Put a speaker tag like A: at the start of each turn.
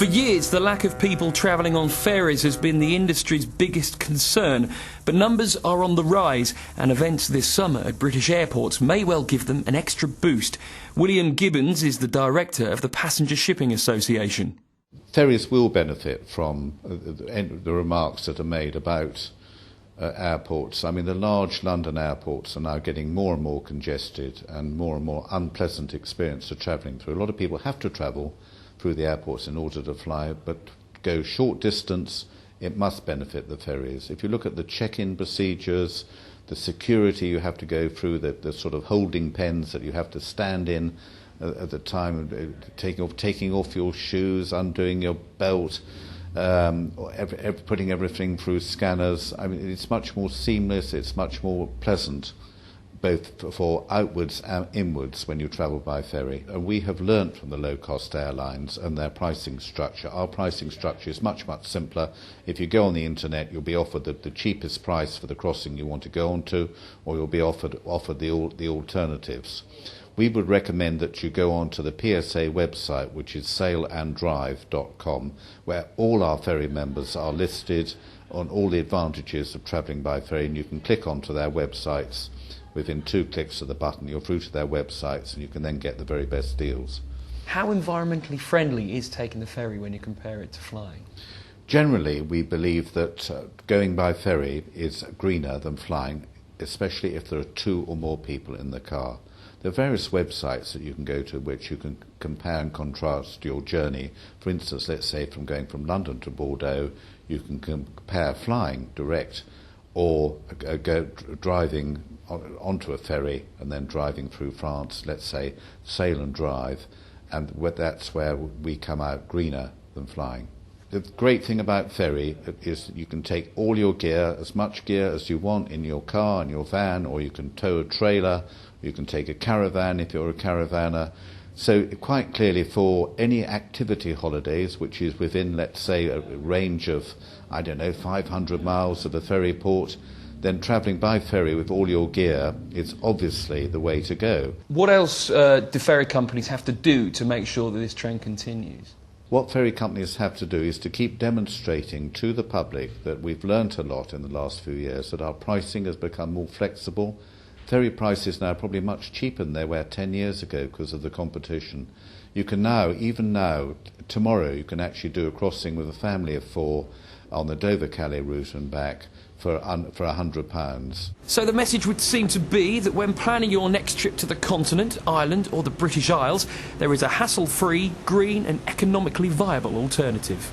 A: For years, the lack of people travelling on ferries has been the industry's biggest concern, but numbers are on the rise, and events this summer at British airports may well give them an extra boost. William Gibbons is the director of the Passenger Shipping Association.
B: Ferries will benefit from the remarks that are made about airports. I mean, the large London airports are now getting more and more congested and more unpleasant experience of travelling through. A lot of people have to travel through the airports in order to fly, but go short distance, it must benefit the ferries. If you look at the check-in procedures, the security you have to go through, the sort of holding pens that you have to stand in at the time of taking off your shoes, undoing your belt, putting everything through scanners. I mean, it's much more seamless, it's much more pleasant, both for outwards and inwards when you travel by ferry. And we have learnt from the low-cost airlines and their pricing structure. Our pricing structure is much simpler. If you go on the internet, you'll be offered the cheapest price for the crossing you want to go onto, or you'll be offered the alternatives. We would recommend that you go on to the PSA website, which is sailanddrive.com, where all our ferry members are listed on all the advantages of travelling by ferry, and you can click onto their websites. Within 2 clicks of the button, you're through to their websites, and you can then get the very best deals.
A: How environmentally friendly is taking the ferry when you compare it to flying?
B: Generally, we believe that going by ferry is greener than flying, especially if there are 2 or more people in the car. There are various websites that you can go to which you can compare and contrast your journey. For instance, let's say from going from London to Bordeaux, you can compare flying direct or driving onto a ferry and then driving through France, let's say sail and drive, and that's where we come out greener than flying. The great thing about ferry is you can take all your gear, as much gear as you want in your car and your van, or you can tow a trailer, you can take a caravan if you're a caravaner. So quite clearly, for any activity holidays, which is within, let's say, a range of, 500 miles of a ferry port, then travelling by ferry with all your gear is obviously the way to go.
A: What else do ferry companies have to do to make sure that this trend continues?
B: What ferry companies have to do is to keep demonstrating to the public that we've learnt a lot in the last few years, that our pricing has become more flexible. Ferry prices now are probably much cheaper than they were 10 years ago because of the competition. You can now, tomorrow, you can actually do a crossing with a family of 4 on the Dover-Calais route and back for £100.
A: So the message would seem to be that when planning your next trip to the continent, island or the British Isles, there is a hassle-free, green and economically viable alternative.